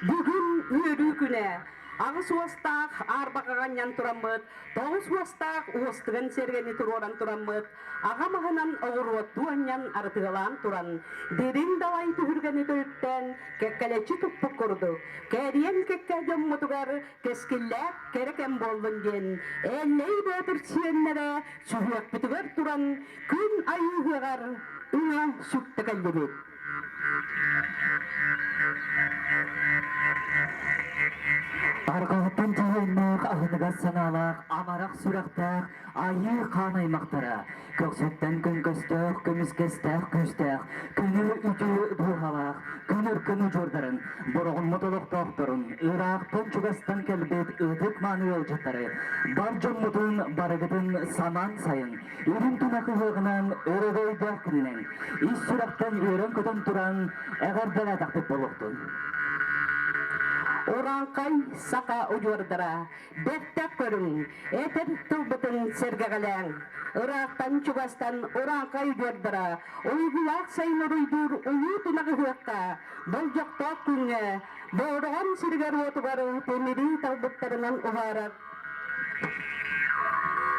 Бүгін үйрі күні. Ағыс уастақ арбақағаннан тұрамыд, тоғыз уастақ уастығын сергені тұроран тұрамыд, ағамағынан оғыруатты аннан артығалан тұран. Дерін далай түхіргені төліттен кәккәлетші тұппық құрды. Кәрien кәккәден мұтығар кәскілләк кәрекен болдың ген. Әллей бөтір сиенлері сүхек бітігер тұран, күн айығығар үңе сүкті кәлдебет. Арқалықтан тағайынмақ, ағыныға саналақ, амарақ сұрақтақ, айы қан аймақтары. Көксеттен күн көстіқ, күміс кестіқ, көстіқ, күні үті бұғалақ, күнір күні жордарын, бұрығын мұтылық тоқтырын, Ирақтан чугастан кәлбет өтік мануел жаттары, бар жон мұтын барығытын саман сайын, үрін тұнақы ғығынан өрігей дәқінен, ис сұрақтан өрін күтін тұран, әғар дәлі тақтып болуқтын. Оранқай сақа ұжордыра, бәттәк көрін, әтір тұлбытын сергеғаләң. Ирақтан чугастан оранқай ұжордыра, ойғылақ сайын ұрыйдыр ұйы тұнағы ғыққа, бұл жоқта күнге, Бороҕон сиригэр отугары темири талбыттарынан ұғарық.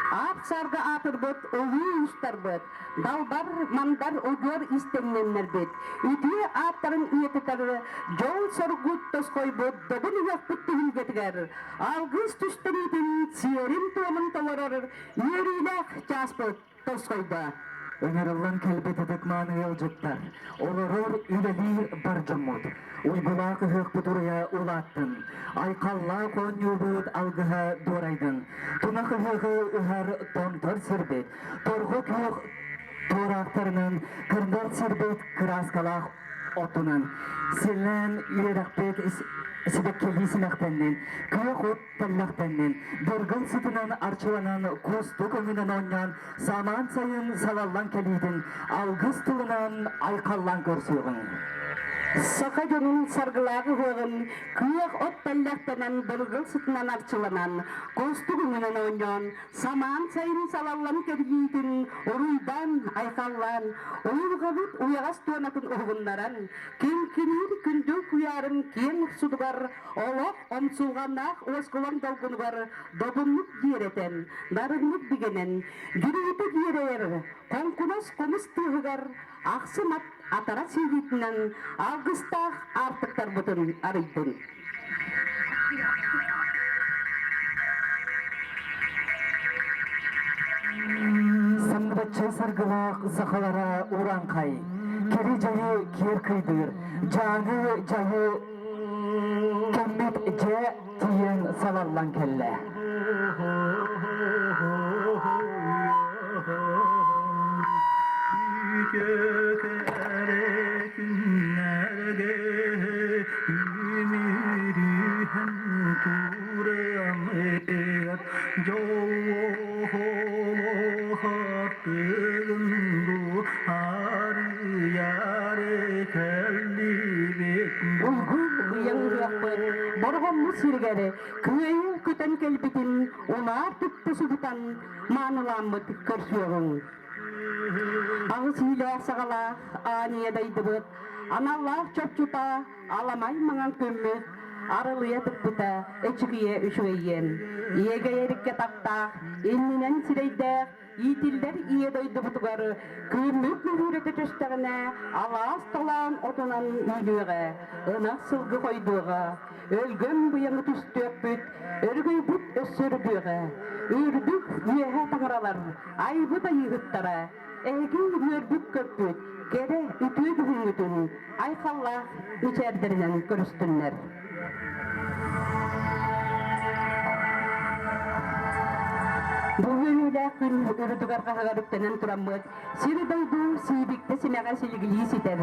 Ат сарга атырбыт, оғы ұстарбыт, далбар, мандар ұгыр истенненнербет. Үтіе аттарын иететары, жол соргут тоскойбыт, добын ұяқпыт түхілгетігер. Алгыс түстэниитин сиерин туамын толарыр, үйериләк часпыт тоскойда. Өнерілін кәлбетедік мануел жыттар, олырыр үлелер бір жымыд. Уйбылақ үхік бұтырыя улаттын, айқалла қон юбыд алғыға дорайдын. Тұнақ үхігі үхар тонтыр сірбет, торғы күйік торақтарынан кірдір сірбет краскалақ отынан. Сілін үйерақпет сібек келісімәқтеннен, күйік от тәлләқтеннен, бұрғыл сүтінен арчыланан, көсті көңінен оннан, саман сайын салаллан келейдің, алгыс тұлынан айқаллан көрсеуғын. Сақа жонun саргылағы ғығын, күйек от тәлләқтенен, бұрғыл сүтінен арчыланан, көсті көңінен оннан, саман сайын салаллан келейдің, ұруйдан айқаллан, ойылғабыт уяғас туанатын ұғынларан, кем-кемер күнді күйарын кен ұқсудығар, олық омсулғанақ оскылан долғынығар, добынлық диеретен, дарынлық дегенен, жүрейті диерер, конкунас комыс тығығар, ақсымат атара сейдетінен, алғыстақ артықтар бұтын арыйтын. Саңбатчы саргылақ зақалара уранқай, кері жайы кер күйдір, жағы жайы кәммет же тиен салаллан келле. Бороҕонну сиригэри, күйейін күтен келбитин, олар түпті сүбітан маныламыд көрсуығын. Ағыс үйлер сағалақ, аниядайды бұд, аналар чөпчута, аламай маңан көмі, арылыя тұппыта, өчігие үшуейен. Иеге ерікке тақта, елінен сирейдер, итилдер ие дойды бұтығары, көмік мүхіреті төстігіне, алас талан отынан үйліғі, ынақ сылғы қойдуға, өлгін бұяңы түстөк бүт, өргөй бұт өссөрдуға, үрдік үйеге таңыралар, айбыта үйгіттара, әйгі өрбік көп бүт, кері үтүй бүхінгітін, айқалла үчердерінен көрістінлер. Бүгінілі күн үрдігар қағығар үптенен тұрамыд, сирі дойду сейбікті сімеға селігілі сетер.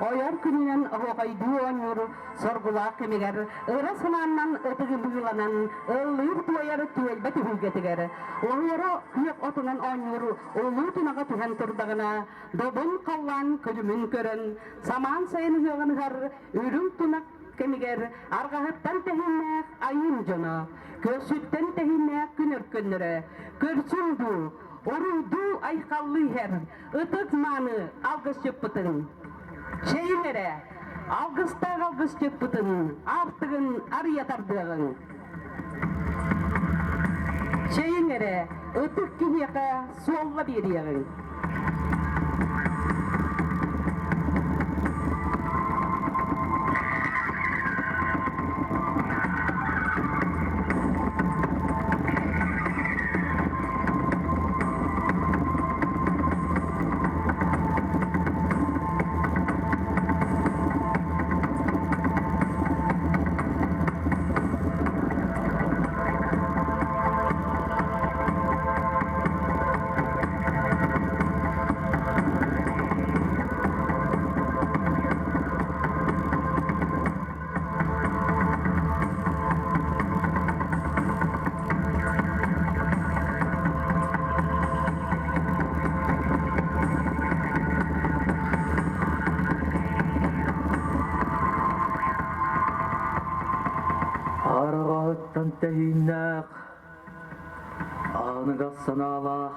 Ойар күнінен оғайду оңыр, соргула кемегер, ұры сынаннан ұтығы бұғыланан, ұлыр туайары туэлбәті хүлгетігер. Ойары күйек отынан оңыр, ұлы тұнаға түген тұрдағына, добын қаллан күлімін көрін, саман сайын ғығынғар, үрін тұнақ кемегер, арғағыттан тәхіннәк айын жоны, көсүттен тәхіннәк күнір күнірі, көрсүнду, ұруду айқаллы хер, ұтық маны алғыс жөппітін. Шейінері, Algısta algıs çıkpıtın, artıgın arıyatardığın. Şeyin ere, ötük kiniyaka solla biriyeğin. Арағаттан тәйіннәқ, аныға саналақ,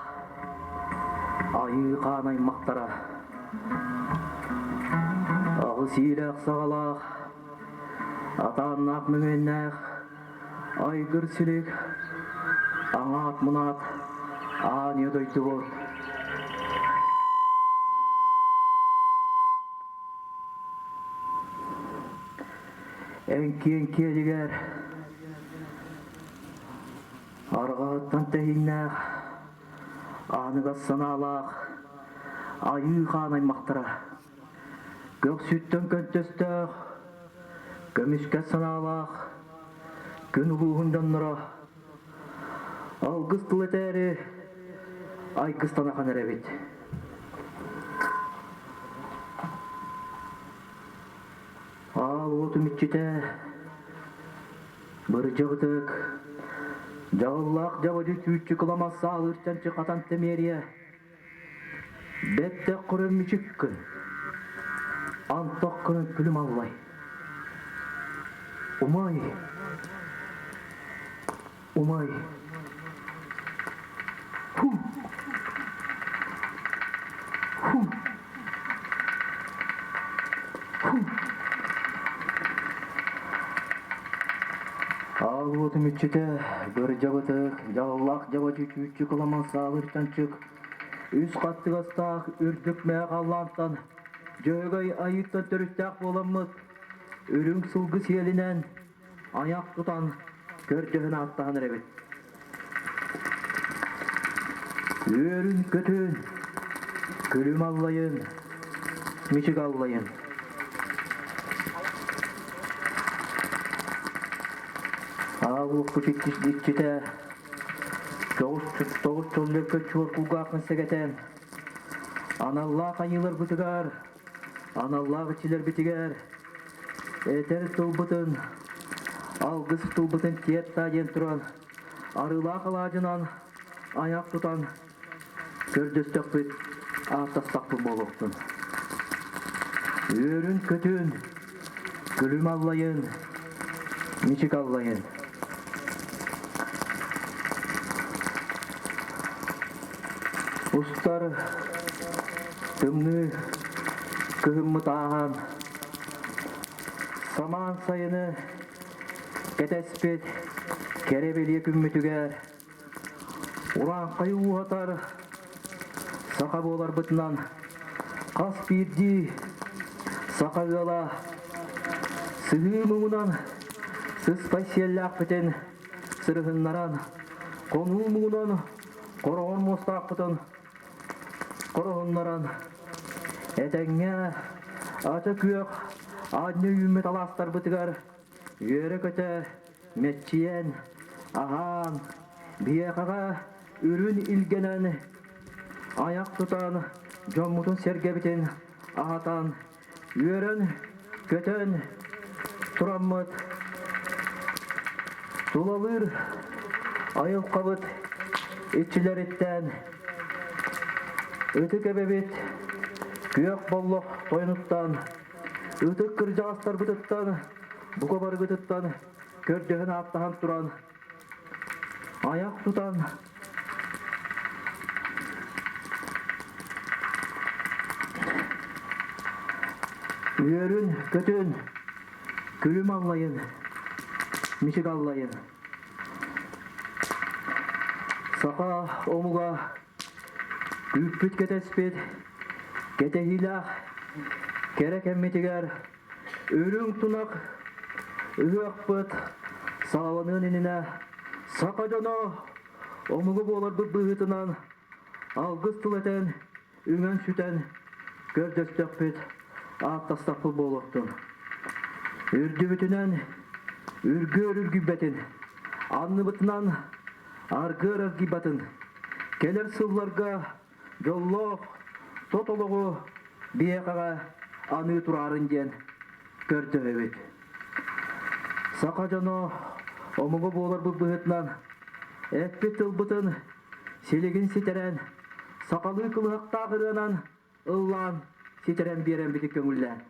айыған аймақтара. Ағы сейләқ сағалақ, атаннақ мүменнәқ, айгыр сүлек, аңат мұнат, аны дөйті бол. Әнке дегер, арғаттан тәйіннәқ, аныға саналақ, айыған аймақтара. Көк сүттен көнтестәқ, көмішке саналақ, күн ұлығындан нұра. Алгыс тұлы тәрі, айгыстан ақан әрәбет. Ал оту мүтчеті, бір жағдық, жағыллақ жабады түйітчі қыламаса алыртанчы қатан тәмерия. Бәтті құрым мүчік күн, антақ күнін күлім аллай. Умай, умай, хум, хум, хум. Ал оту мүтчеті, бір жабытық, жағыллақ жабады түйітчі қыламаса алыртанчық. Үз қаттығастақ, үрдік мәғ аллантан, жөғай айыттан түрістақ боламыз. Үрің сылғы селінен, аяқ тұтан, көрдігін аттағын әребет. Өрін көтін, күлім аллайын, мешік аллайын. Ағылық күшеттішті, тоғыз төллөкке чуыр құлғақын сәгетен. Аналлақ айылыр бұтығар, аналлақ үтчілер бітігер. Этер тұлбытын, алгыс тұлбытын тиет таден тұран. Арылақ алажынан, аяқ тұтан. Көрдістік бүт, артастақ бұл болуқтын. Өрін көтін, күлім аллайын, мешік аллайын. Ұстар түмні күхімі таған, саман сайыны кәтәспет кәребеле күммітігер, уран қайу ұғатар, сақа болар бұтынан, қас берді, сақа ғала, сығы мұңынан, сыспай селләқ бітен, сырығыннаран, қону мұңынан, Бороҕон мустақ бұтын, Бороғоннаран, әтәңе, аты күйек, адны үймет аластар бұтығар, үйері көті, мәтчиен, аған, бияқаға, үрін илгенен, аяқ тұтан, жоммутын сергебітін, ағатан, үйерін, көтін, тұраммыт, тулалыр, айыл қабыт, etçiler etten, ötük ebebet, kүйek bolloq toynuttan, ötük kırjağıstar bıtıttan, buka barı bıtıttan, körдөğün attağın turan, ayak tutan, Үйөрүн көтөн күлүм аллайын, мишик аллайын. Сақа омуға күппіт кетеспет, кетехилақ, керек әмметігер, өрің тұнақ, үйақпыт, сағаланын ініне, сақа жоно, омуғы боларды бұғытынан, алгыс тылетен, үңен сүтен, көрдөстөкпет, аттастақпыл болуқтын. Үрді бүтінен, үргөр үргібетін, анны бұтынан, аргыр аргибатын, келер сылларға, жоллоқ, тотолығы, бияқаға аны тұрарын ден, көрді өбет. Сақа жано, омығы болар бұғытынан, әкпет ұлбытын, селегін сетерен, сақалы қылықтағырынан, ұллан, сетерен берен бітік көңілден.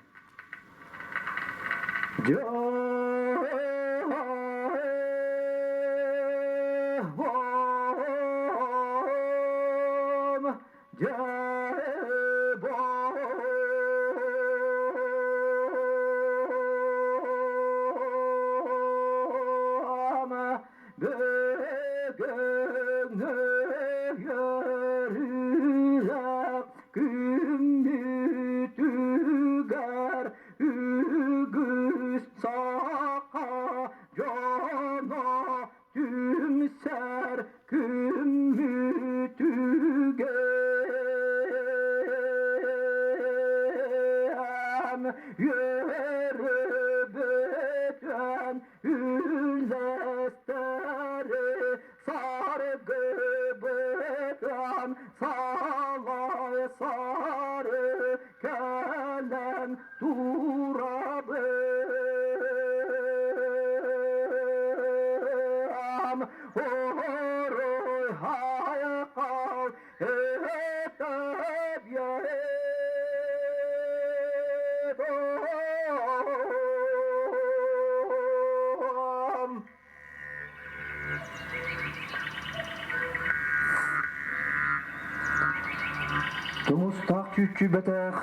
Тумустақ чүтчү бәтәқ,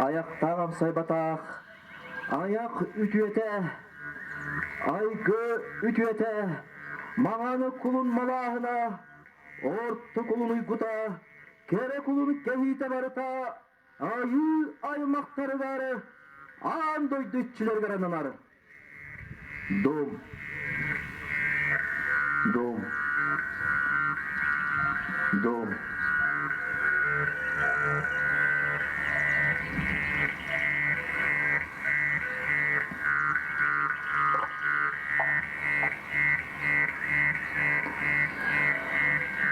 аяқтағам сайбатақ, аяқ үтүеті, айгы үтүеті, мағаны құлын малағына, орты құлын ұйғыта, кере құлын кәвейті барыта, айы аймақтары бәрі, андой дүтчілер ғарананары. Дом, дом, дом.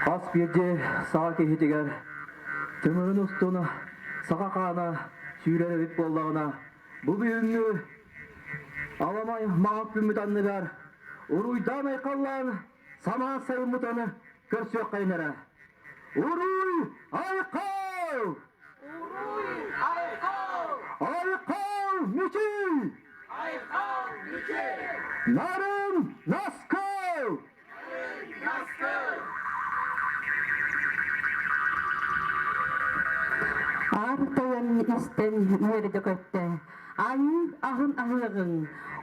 Қас берде саға кехетігер, түмірін ұстуына, саға қағына, сүйрері бет болдағына, бұл бүйінгі аламай мағып бүмітанны бәр, ұруйдан айқаллан, сама сайын мұтаны көрсек қайнары. Уруй айқал! Уруй айқал! Айқал мүчіл! Айқал мүчіл! Нарын наскал! Нарын наскал! Артайын істен үйерді көтті, айы ағын ағығың,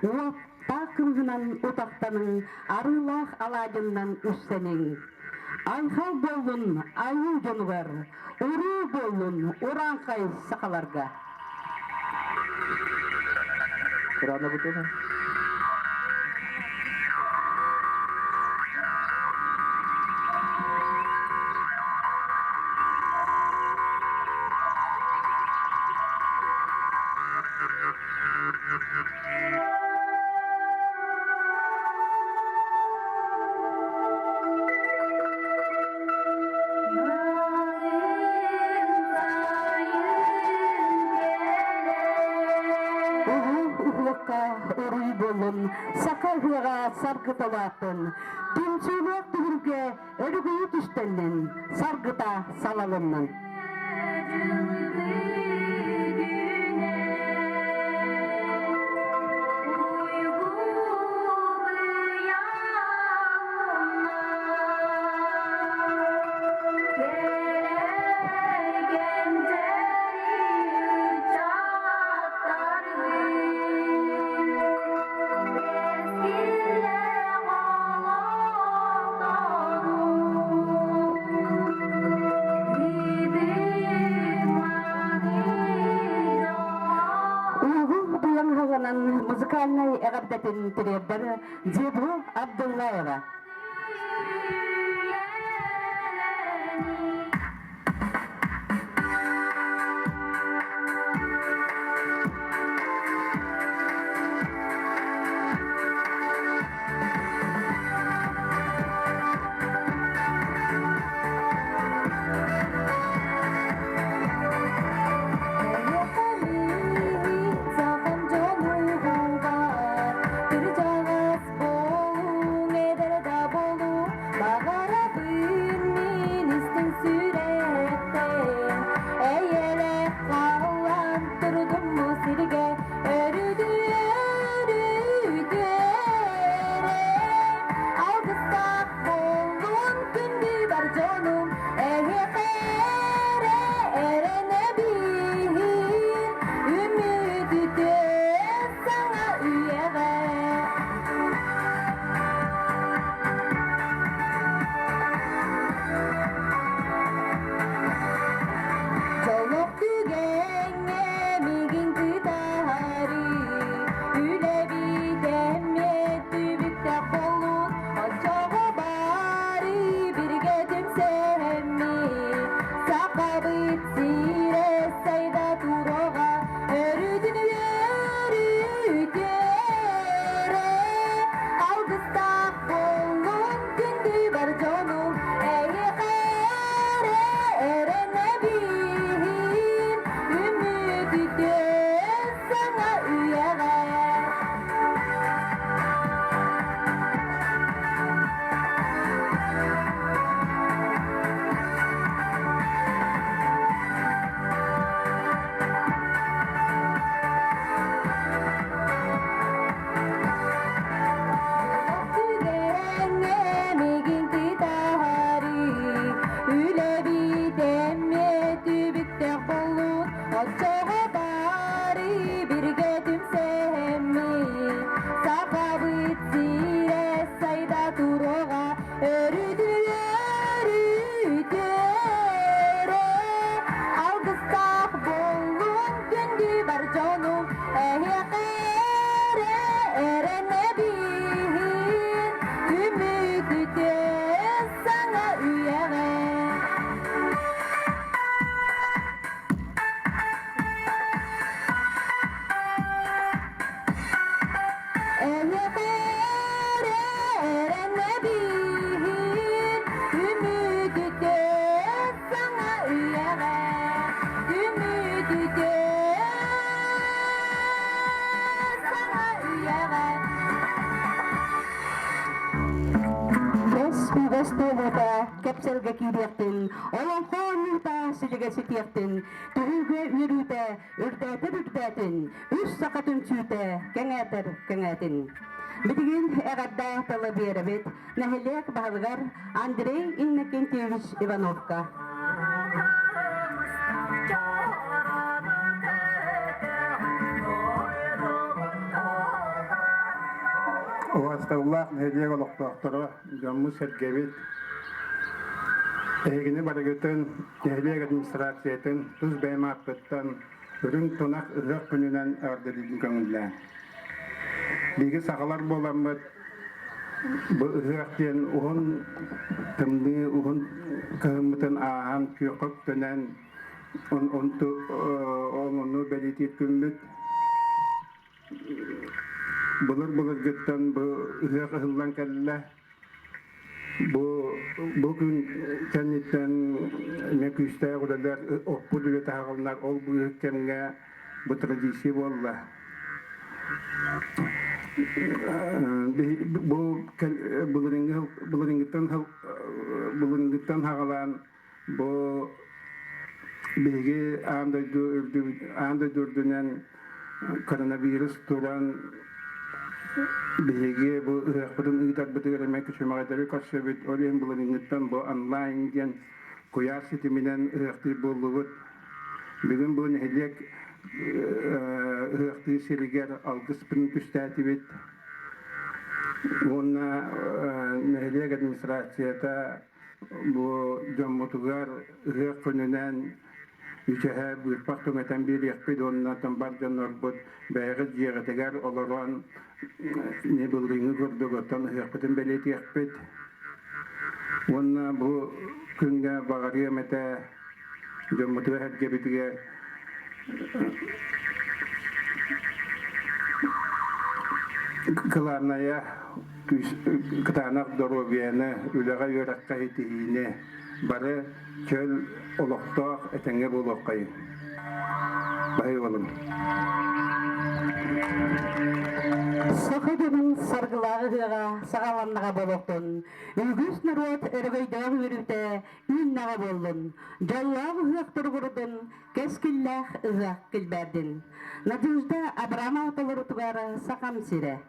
уапта күнгінан ұтақтаның, арылақ аладыннан үстенің. Айхал болын, айы жонығар, ұры болын, ұранқай сақаларға. Рана бұтына? Uruy bolun, sakayhıға sargıtalatın, tümsülük tühürge örgüyü tüstennin, sargıta salalımın. Gelgen deri çatta музыкальный эғабдатын тірердір Дебу Абдуллаева. Кепселге кириектин, олонхонута силигеситиектин, түгүгө үрүтэ, үрдэтер үрдэтин, үс сакатын сүйтэ, кеңэтин. Битигин эgadda талы беребит, нахилек баалгар Андрей Иннокентьевич Ивановка. Уасталлах нахилек олоқтоқтора, жамму сергебит, Эгини барыгытын, нехилек администрациятын, туз бәймақпыттан, үрін тонақ ұғық күнінен ардырын көңіллән. Биги сағалар боламыд, бұл ұғықтен ұғын тымды, ұғын кығымытын ағын күйқып төнен, оңыны бәлетет күнлік. Бұлыр гыттан бұл ұғық ұғылан кәлілі. Bugün kendisinden meküste odalar okulu tahıllar ol bu ülkemde bu tradisi valla. Bulungitan havalan bu bilgi anda dürdünen koronavirüs turan Bilgi bu ıhkıdın ıhtat bıtıgırmak için mağdari kaçıbıt olayım bulungitan bu online gen kuyar sitiminen ıhkı buluğut. Bugün bu nehilek ıhkı sirigэр Algыс түстэниитэ Ona nehilek administrasiyata bu jommutugar ıhkı gününen Üçehe buyurpak tümeten bir yakpid onunla tambarcan orbut bäğiz jiğeteger oloran ne bulduğunu gördük otan yakpidin beleti yakpid. Onunla bu künge bağırıyor mete Jommutu herge bitige kılarnaya kıtanak doroviyene ülega yörekka hitihine barı çöl oloktoq etenge buluqqayın. Bahay olun. Sohedinin sargılağıga sağalannaga boloktun. Ügüs narot ergeydağı yürüte ünnaga bollun. Jallağı hıyaktır gurudun. Keskillah ıgak kilberdin. Nadüzda Abrama otaları tugara sakam sire.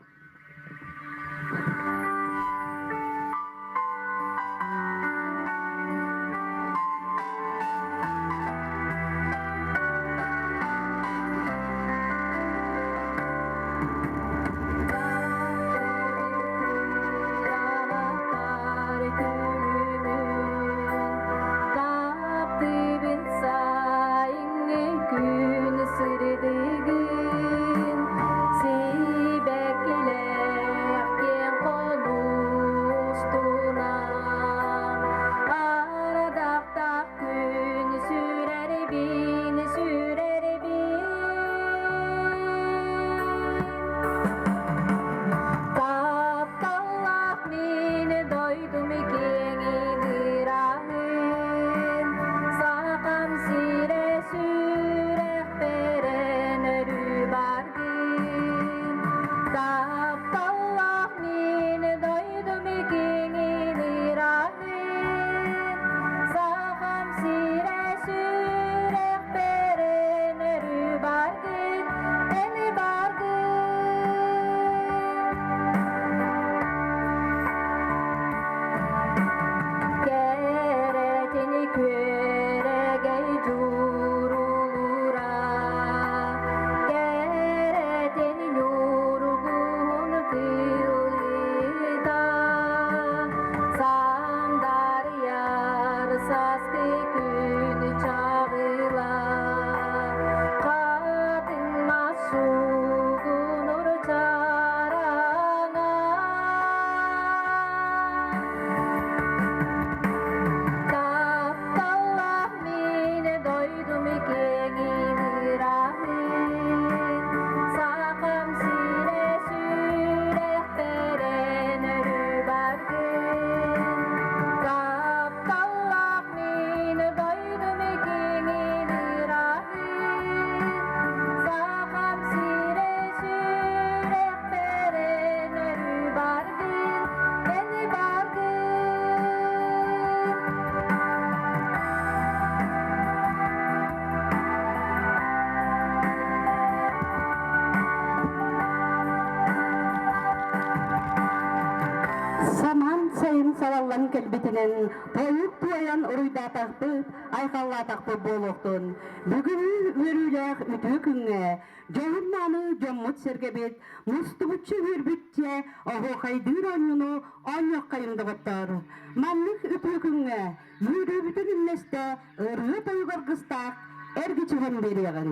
Savallan kelbitinen toyup tuayan uruydataqpı, ayqallataqpı boloqtun. Бүгін өрүләq ütü күнгә, жауынманы жоммут сергебет, мустубутчы өрбүтче, оғоқайдыр онюну оньоқ қайындығыптар. Манлық ütü күнгә, өрүбүтін үннесте, ырғы тойғыр қыстақ, әргі чығын береғін.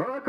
Oh,